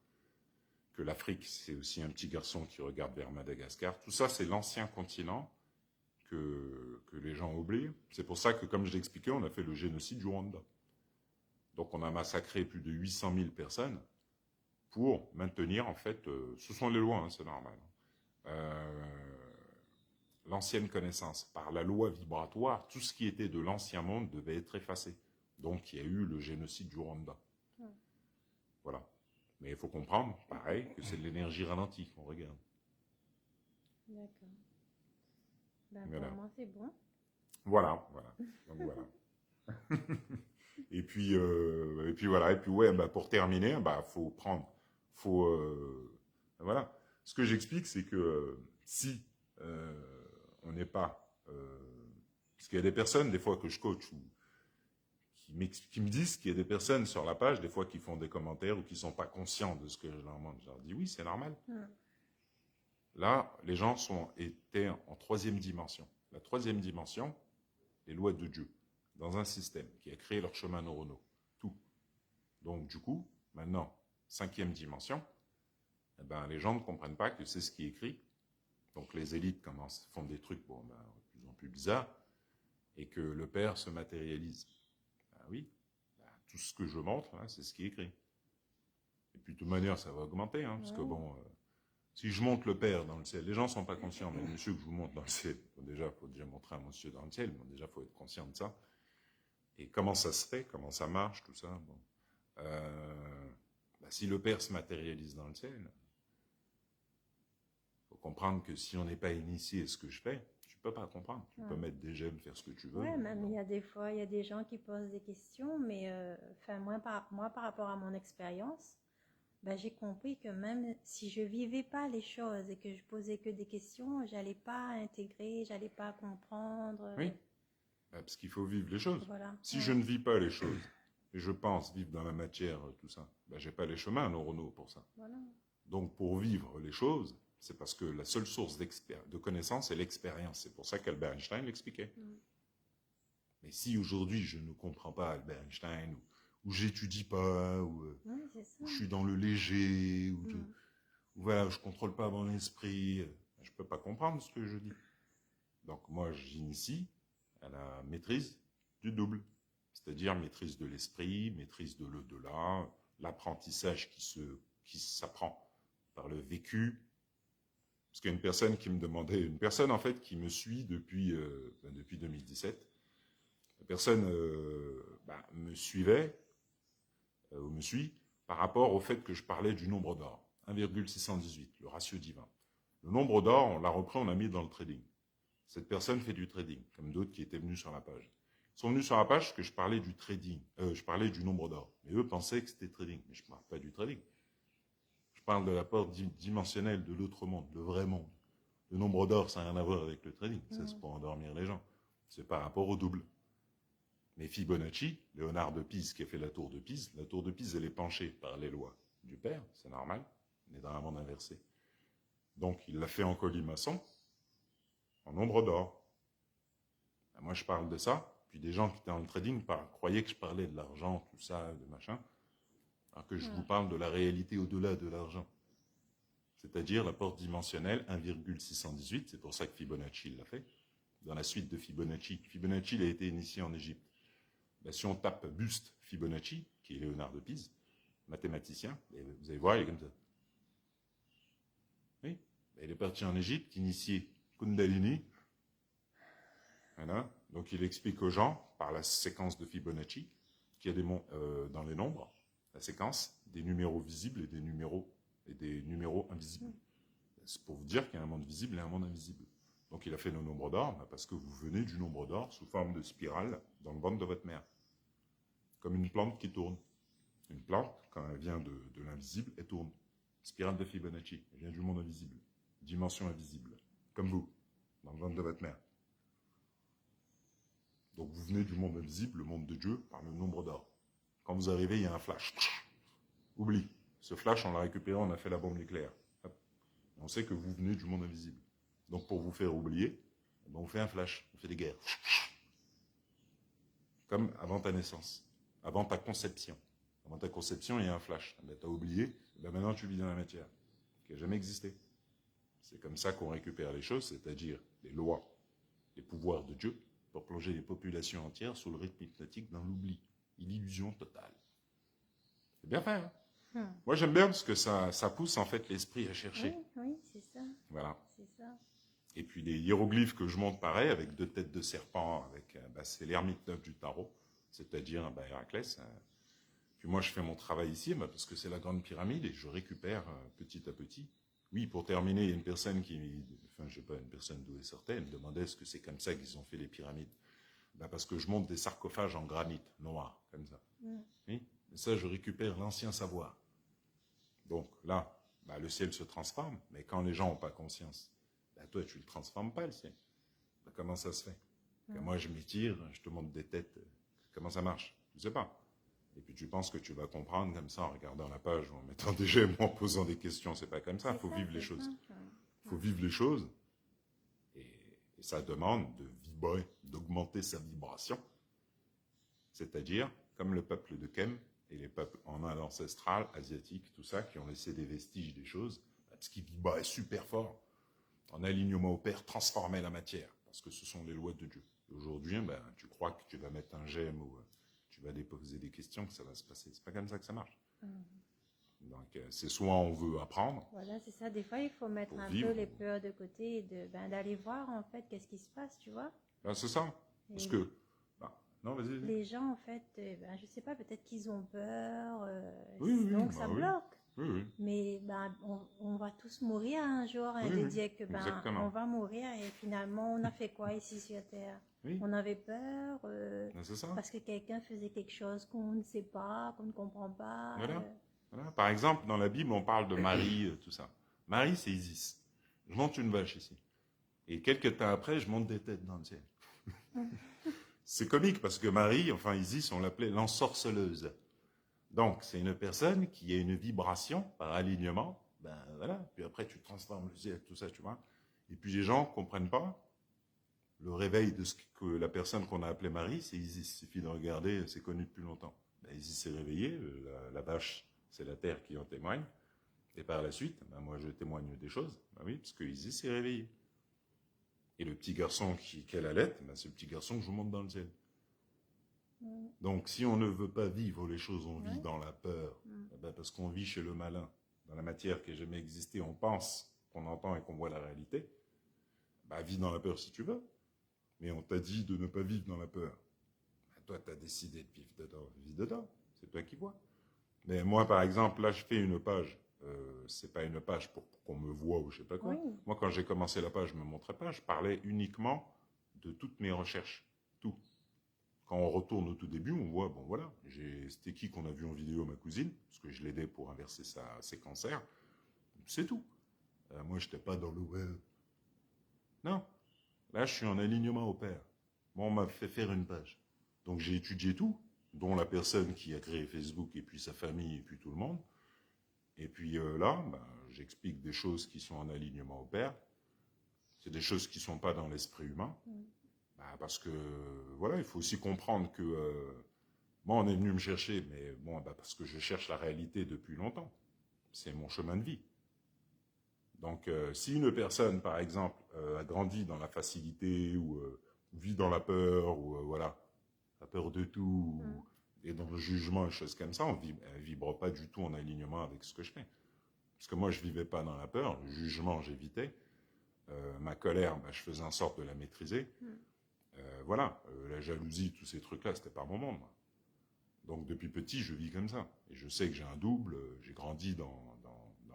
Que l'Afrique, c'est aussi un petit garçon qui regarde vers Madagascar. Tout ça, c'est l'ancien continent que les gens oublient. C'est pour ça que, comme je l'ai expliqué, on a fait le génocide du Rwanda. Donc on a massacré plus de 800 000 personnes pour maintenir, en fait, ce sont les lois, hein, c'est normal, l'ancienne connaissance. Par la loi vibratoire, tout ce qui était de l'ancien monde devait être effacé. Donc il y a eu le génocide du Rwanda. Voilà. Mais il faut comprendre, pareil, que c'est de l'énergie ralentie qu'on regarde. D'accord. Voilà. Pour moi, c'est bon. Voilà. Donc voilà. Et puis voilà. Et puis ouais, pour terminer, voilà. Ce que j'explique, c'est que si on n'est pas, parce qu'il y a des personnes des fois que je coach ou qui me disent qu'il y a des personnes sur la page, des fois, qui font des commentaires ou qui ne sont pas conscients de ce que je leur demande. Je leur dis, oui, c'est normal. Là, les gens étaient en troisième dimension. La troisième dimension, les lois de Dieu, dans un système qui a créé leurs chemins neuronaux. Tout. Donc, du coup, maintenant, cinquième dimension, les gens ne comprennent pas que c'est ce qui est écrit. Donc, les élites font des trucs de plus en plus bizarres et que le Père se matérialise. Oui, tout ce que je montre, hein, c'est ce qui est écrit. Et puis de toute manière, ça va augmenter, hein, parce que si je montre le Père dans le ciel, les gens ne sont pas conscients, mais le monsieur que je vous montre dans le ciel, il faut déjà montrer un monsieur dans le ciel, mais déjà, il faut être conscient de ça. Et comment ça se fait, comment ça marche, tout ça. Si le Père se matérialise dans le ciel, il faut comprendre que si on n'est pas initié à ce que je fais, tu peux pas comprendre. Tu peux mettre des j'aime, faire ce que tu veux. Oui, même il y a des fois, il y a des gens qui posent des questions, mais moi, par rapport à mon expérience, j'ai compris que même si je vivais pas les choses et que je posais que des questions, j'allais pas intégrer, j'allais pas comprendre. Oui, parce qu'il faut vivre les choses. Voilà. Si je ne vis pas les choses, et je pense vivre dans la matière, tout ça, j'ai pas les chemins neuronaux pour ça. Voilà. Donc pour vivre les choses, c'est parce que la seule source de connaissance est l'expérience. C'est pour ça qu'Albert Einstein l'expliquait. Mais si aujourd'hui je ne comprends pas Albert Einstein, ou j'étudie pas, ou je suis dans le léger, ou voilà, je contrôle pas mon esprit, je peux pas comprendre ce que je dis. Donc moi j'initie à la maîtrise du double, c'est-à-dire maîtrise de l'esprit, maîtrise de l'au-delà, l'apprentissage qui s'apprend par le vécu. Parce qu'il y a une personne qui me demandait, une personne en fait qui me suit depuis 2017. La personne me suivait, ou me suit, par rapport au fait que je parlais du nombre d'or, 1,618, le ratio divin. Le nombre d'or, on l'a repris, on l'a mis dans le trading. Cette personne fait du trading, comme d'autres qui étaient venus sur la page. Ils sont venus sur la page parce que je parlais du trading, je parlais du nombre d'or. Mais eux pensaient que c'était trading, mais je ne parle pas du trading. Je parle de la porte dimensionnelle de l'autre monde, le vrai monde. Le nombre d'or, ça n'a rien à voir avec le trading. Ça, c'est pour endormir les gens. C'est par rapport au double. Mais Fibonacci, Léonard de Pise qui a fait la tour de Pise, elle est penchée par les lois du père, c'est normal. On est dans un monde inversé. Donc, il l'a fait en colimaçon, en nombre d'or. Moi, je parle de ça Puis des gens qui étaient dans le trading croyaient que je parlais de l'argent, tout ça, de machin, alors que je vous parle de la réalité au-delà de l'argent. C'est-à-dire la porte dimensionnelle 1,618, c'est pour ça que Fibonacci l'a fait. Dans la suite de Fibonacci, Fibonacci il a été initié en Égypte. Ben, si on tape buste Fibonacci, qui est Léonard de Pise, mathématicien, vous allez voir, il est comme ça. Oui, il est parti en Égypte, initié Kundalini. Voilà. Donc il explique aux gens, par la séquence de Fibonacci, qu'il y a dans les nombres, la séquence des numéros visibles et des numéros invisibles. C'est pour vous dire qu'il y a un monde visible et un monde invisible. Donc il a fait nos nombres d'or, parce que vous venez du nombre d'or sous forme de spirale dans le ventre de votre mère. Comme une plante qui tourne. Une plante, quand elle vient de l'invisible, elle tourne. Spirale de Fibonacci, elle vient du monde invisible. Dimension invisible. Comme vous, dans le ventre de votre mère. Donc vous venez du monde invisible, le monde de Dieu, par le nombre d'or. Quand vous arrivez, il y a un flash. Oublie. Ce flash, on l'a récupéré, on a fait la bombe nucléaire. Hop. On sait que vous venez du monde invisible. Donc pour vous faire oublier, on fait un flash, on fait des guerres. Comme avant ta naissance, avant ta conception. Avant ta conception, il y a un flash. Tu as oublié, maintenant tu vis dans la matière, qui n'a jamais existé. C'est comme ça qu'on récupère les choses, c'est-à-dire les lois, les pouvoirs de Dieu, pour plonger les populations entières sous le rythme hypnotique dans l'oubli, l'illusion totale. C'est bien fait, hein? Moi, j'aime bien parce que ça pousse en fait l'esprit à chercher. Oui, c'est ça. Voilà. C'est ça. Et puis les hiéroglyphes que je montre pareil, avec 2 têtes de serpent, c'est l'ermite neuf du tarot, c'est-à-dire Héraclès. Puis moi, je fais mon travail ici, parce que c'est la grande pyramide, et je récupère petit à petit. Oui, pour terminer, il y a une personne je sais pas, une personne d'où elle sortait, elle me demandait est-ce que c'est comme ça qu'ils ont fait les pyramides. Parce que je monte des sarcophages en granit noir, comme ça. Oui, mais ça, je récupère l'ancien savoir. Donc là, le ciel se transforme, mais quand les gens n'ont pas conscience, toi, tu ne le transformes pas, le ciel. Comment ça se fait? Moi, je m'étire, je te montre des têtes. Comment ça marche? Je ne sais pas. Et puis tu penses que tu vas comprendre comme ça en regardant la page ou en mettant des j'aime ou en posant des questions. C'est pas comme ça, il faut vivre les choses. Il faut vivre les choses. Et ça demande de vibrer, d'augmenter sa vibration. C'est-à-dire, comme le peuple de Kem et les peuples en Inde ancestrale, asiatique, tout ça, qui ont laissé des vestiges des choses, parce qu'ils vibraient super fort. En alignement au Père, transformer la matière, parce que ce sont les lois de Dieu. Aujourd'hui, tu crois que tu vas mettre un j'aime ou tu vas déposer des questions, que ça va se passer. C'est pas comme ça que ça marche. Donc, c'est soit on veut apprendre. Voilà, c'est ça. Des fois, il faut mettre un peu les peurs de côté et d'aller voir, en fait, qu'est-ce qui se passe, tu vois. C'est ça. Parce que... non, vas-y. Les gens, en fait, je sais pas, peut-être qu'ils ont peur, donc ça bloque. Oui. Mais on va tous mourir un jour et de dire que on va mourir et finalement on a fait quoi ici sur Terre? On avait peur c'est ça. parce que quelqu'un faisait quelque chose qu'on ne sait pas, qu'on ne comprend pas. Voilà. Par exemple, dans la Bible, on parle de Marie, tout ça. Marie, c'est Isis. Je monte une vache ici. Et quelques temps après, je monte des têtes dans le ciel. C'est comique parce que Marie, enfin Isis, on l'appelait l'ensorceleuse. Donc, c'est une personne qui a une vibration par alignement. Voilà. Puis après, tu transformes le ciel, tout ça, tu vois. Et puis, les gens ne comprennent pas le réveil de ce que la personne qu'on a appelée Marie, c'est Isis. Il suffit de regarder, c'est connu depuis longtemps. Isis s'est réveillée, la vache, c'est la terre qui en témoigne. Et par la suite, moi, je témoigne des choses. Oui, parce que Isis s'est réveillée. Et le petit garçon qu'elle allait, c'est le petit garçon que je vous montre dans le ciel. Donc, si on ne veut pas vivre les choses, on vit dans la peur. Parce qu'on vit chez le malin, dans la matière qui n'a jamais existé, on pense qu'on entend et qu'on voit la réalité. Vis dans la peur si tu veux. Mais on t'a dit de ne pas vivre dans la peur. Toi, tu as décidé de vivre dedans. Vis dedans. C'est toi qui vois. Mais moi, par exemple, là, je fais une page. C'est pas une page pour qu'on me voit ou je sais pas quoi. Oui. Moi, quand j'ai commencé la page, je me montrais pas. Je parlais uniquement de toutes mes recherches. Tout. Quand on retourne au tout début, on voit, bon voilà, c'était qui qu'on a vu en vidéo, ma cousine, parce que je l'aidais pour inverser ses cancers. C'est tout. Moi, je n'étais pas dans le web. Non. Là, je suis en alignement au Père. Moi, on m'a fait faire une page. Donc, j'ai étudié tout, dont la personne qui a créé Facebook, et puis sa famille, et puis tout le monde. Et puis là, j'explique des choses qui sont en alignement au Père. C'est des choses qui ne sont pas dans l'esprit humain. Parce que, voilà, il faut aussi comprendre que moi, on est venu me chercher, mais bon, parce que je cherche la réalité depuis longtemps. C'est mon chemin de vie. Donc, si une personne, par exemple, a grandi dans la facilité ou vit dans la peur, ou voilà, la peur de tout, et dans le jugement, et choses comme ça, elle vibre pas du tout en alignement avec ce que je fais. Parce que moi, je vivais pas dans la peur, le jugement, j'évitais. Ma colère, je faisais en sorte de la maîtriser. Voilà, la jalousie, tous ces trucs-là, c'était pas mon monde. Moi. Donc, depuis petit, je vis comme ça. Et je sais que j'ai un double, j'ai grandi dans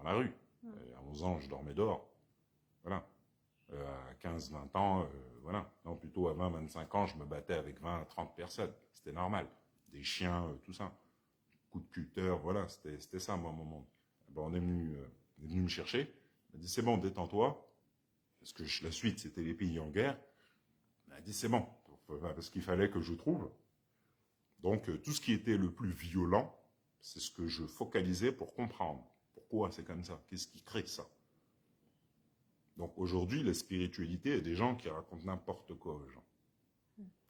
la rue. À 11 ans, je dormais dehors. Voilà. À 15-20 ans, voilà. Non, plutôt à 20-25 ans, je me battais avec 20 à 30 personnes. C'était normal. Des chiens, tout ça. Coups de cutter, voilà. C'était ça, moi, mon monde. On est venu me chercher. Il m'a dit, c'est bon, détends-toi. Parce que la suite, c'était les pays en guerre. Il m'a dit, c'est bon. Parce qu'il fallait que je trouve. Donc, tout ce qui était le plus violent, c'est ce que je focalisais pour comprendre. Pourquoi c'est comme ça? Qu'est-ce qui crée ça? Donc aujourd'hui, la spiritualité, il y a des gens qui racontent n'importe quoi aux gens.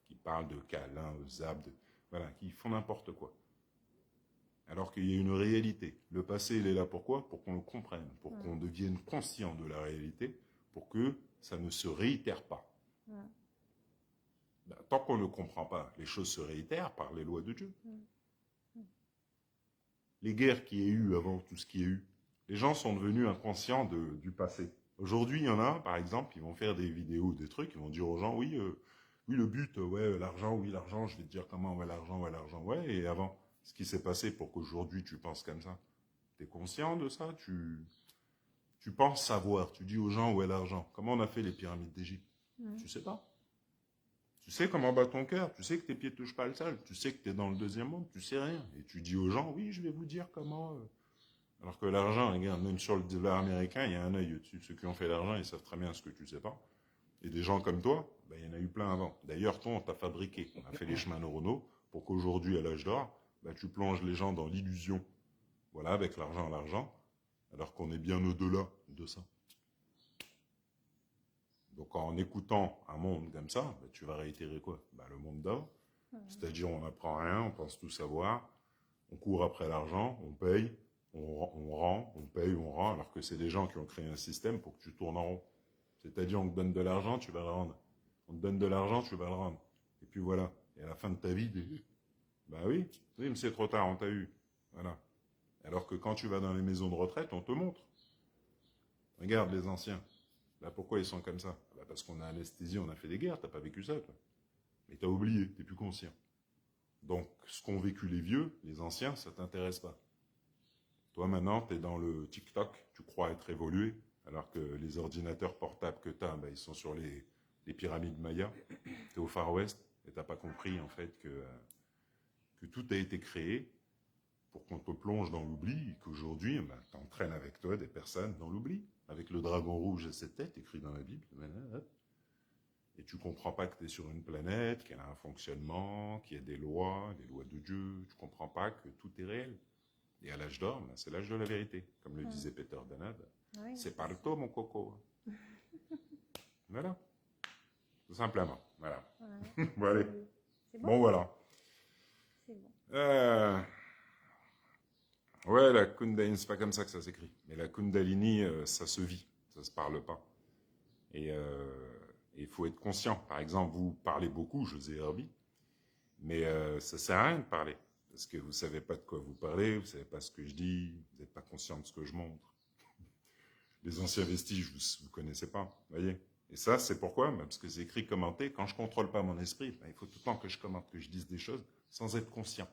Qui parlent de câlins, de zab, voilà, qui font n'importe quoi. Alors qu'il y a une réalité. Le passé, il est là pourquoi? Pour qu'on le comprenne, pour qu'on devienne conscient de la réalité, pour que ça ne se réitère pas. Tant qu'on ne comprend pas, les choses se réitèrent par les lois de Dieu. Les guerres qu'il y a eu avant, tout ce qu'il y a eu, les gens sont devenus inconscients du passé. Aujourd'hui, il y en a, par exemple, ils vont faire des vidéos, des trucs, ils vont dire aux gens, oui, le but, l'argent, oui, l'argent, je vais te dire comment, l'argent, ouais, et avant, ce qui s'est passé pour qu'aujourd'hui tu penses comme ça. Tu es conscient de ça? Tu penses savoir, tu dis aux gens où est l'argent. Comment on a fait les pyramides d'Égypte? Tu sais pas. Tu sais comment bat ton cœur, tu sais que tes pieds ne touchent pas le sol, tu sais que tu es dans le deuxième monde, tu sais rien. Et tu dis aux gens, oui, je vais vous dire comment... Alors que l'argent, regarde, même sur le dollar américain, il y a un œil dessus. Ceux qui ont fait l'argent, ils savent très bien ce que tu sais pas. Et des gens comme toi, il y en a eu plein avant. D'ailleurs, toi, on t'a fabriqué. On a fait les chemins neuronaux pour qu'aujourd'hui, à l'âge d'or, tu plonges les gens dans l'illusion. Voilà, avec l'argent, alors qu'on est bien au-delà de ça. Donc, en écoutant un monde comme ça, tu vas réitérer quoi? Le monde d'avant. C'est-à-dire, on n'apprend rien, on pense tout savoir, on court après l'argent, on paye, on rend, on paye, on rend, alors que c'est des gens qui ont créé un système pour que tu tournes en rond. C'est-à-dire, on te donne de l'argent, tu vas le rendre. On te donne de l'argent, tu vas le rendre. Et puis voilà. Et à la fin de ta vie, oui, mais c'est trop tard, on t'a eu. Voilà. Alors que quand tu vas dans les maisons de retraite, on te montre. Regarde les anciens. Là, pourquoi ils sont comme ça? Parce qu'on a anesthésié, on a fait des guerres, t'as pas vécu ça, toi. Mais t'as oublié, t'es plus conscient. Donc, ce qu'ont vécu les vieux, les anciens, ça t'intéresse pas. Toi, maintenant, t'es dans le TikTok, tu crois être évolué, alors que les ordinateurs portables que t'as, ils sont sur les pyramides Maya. T'es au Far West, et t'as pas compris, en fait, que tout a été créé pour qu'on te plonge dans l'oubli, et qu'aujourd'hui, t'entraînes avec toi des personnes dans l'oubli, avec le dragon rouge à 7 têtes, écrit dans la Bible, et tu comprends pas que tu es sur une planète, qu'elle a un fonctionnement, qu'il y a des lois de Dieu, tu comprends pas que tout est réel. Et à l'âge d'or, c'est l'âge de la vérité, comme le disait Peter Danad. Oui, c'est partout, mon coco. Voilà. Tout simplement. Voilà. Ouais. Bon, allez. Bon, voilà. C'est bon. Ouais, la Kundalini, c'est pas comme ça que ça s'écrit. Mais la Kundalini, ça se vit, ça se parle pas. Et il faut être conscient. Par exemple, vous parlez beaucoup, José Herbie, mais ça sert à rien de parler. Parce que vous ne savez pas de quoi vous parlez, vous ne savez pas ce que je dis, vous n'êtes pas conscient de ce que je montre. Les anciens vestiges, vous ne connaissez pas, voyez. Et ça, c'est pourquoi? Parce que c'est écrit, commenté. Quand je ne contrôle pas mon esprit, il faut tout le temps que je commente, que je dise des choses sans être conscient.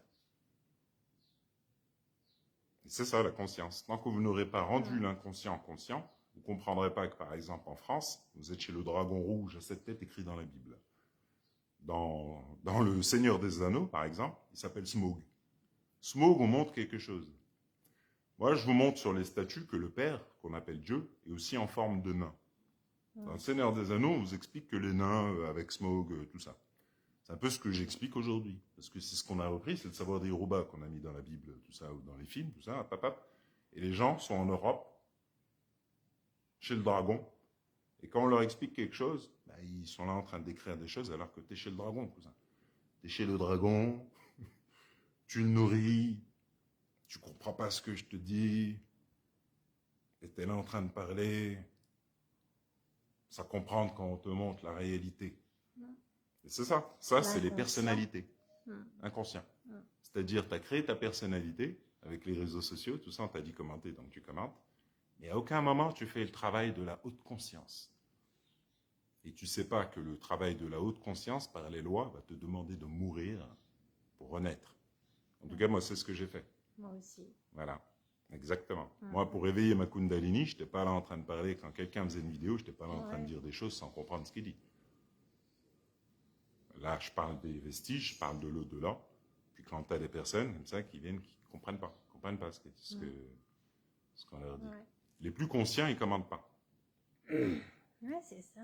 Et c'est ça, la conscience. Tant que vous n'aurez pas rendu l'inconscient conscient, vous ne comprendrez pas que, par exemple, en France, vous êtes chez le dragon rouge à 7 têtes écrit dans la Bible. Dans le Seigneur des Anneaux, par exemple, il s'appelle Smaug. Smaug, on montre quelque chose. Moi, je vous montre sur les statues que le Père, qu'on appelle Dieu, est aussi en forme de nain. Dans le Seigneur des Anneaux, on vous explique que les nains, avec Smaug, tout ça. C'est un peu ce que j'explique aujourd'hui. Parce que c'est ce qu'on a repris, c'est le savoir des Yoruba qu'on a mis dans la Bible, tout ça, ou dans les films, tout ça, papap. Et les gens sont en Europe, chez le dragon, Et quand on leur explique quelque chose, bah, ils sont là en train de décrire des choses alors que tu es chez le dragon, cousin. Tu es chez le dragon, tu le nourris, tu comprends pas ce que je te dis, et tu es là en train de parler, sans comprendre quand on te montre la réalité. Et c'est ça. Ça, c'est les personnalités. Inconscient. C'est-à-dire, tu as créé ta personnalité avec les réseaux sociaux, tout ça, on t'a dit commenter, donc tu commentes. Mais à aucun moment, tu fais le travail de la haute conscience. Et tu ne sais pas que le travail de la haute conscience, par les lois, va te demander de mourir pour renaître. En tout cas, moi, c'est ce que j'ai fait. Moi aussi. Voilà, exactement. Moi, pour réveiller ma Kundalini, je n'étais pas là en train de parler. Quand quelqu'un faisait une vidéo, je n'étais pas là en train de dire des choses sans comprendre ce qu'il dit. Là, je parle des vestiges, je parle de l'au-delà. Puis quand tu as des personnes comme ça qui viennent, qui ne comprennent pas ce qu'on leur dit. Ouais. Les plus conscients, ils ne commandent pas. Ouais, c'est ça.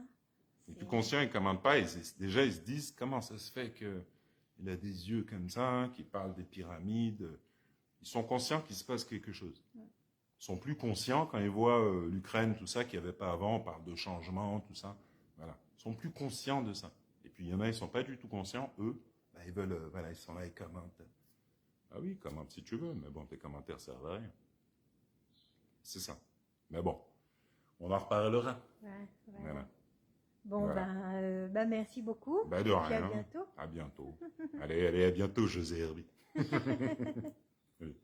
Les plus conscients, ils ne commandent pas. Déjà, ils se disent, comment ça se fait qu'il a des yeux comme ça, qu'il parle des pyramides. Ils sont conscients qu'il se passe quelque chose. Ils sont plus conscients quand ils voient l'Ukraine, tout ça, qu'il n'y avait pas avant, on parle de changement, tout ça. Voilà. Ils sont plus conscients de ça. Et puis, il y en a, ils ne sont pas du tout conscients. Eux, bah, ils veulent, voilà, ils sont là, ils commentent. Ah oui, commente si tu veux, mais bon, tes commentaires servent à rien. C'est ça. Mais bon, on en reparlera. Ouais. Voilà. Bon, voilà. Merci beaucoup. De rien. À bientôt. À bientôt. Allez, à bientôt, José Herbie. Oui.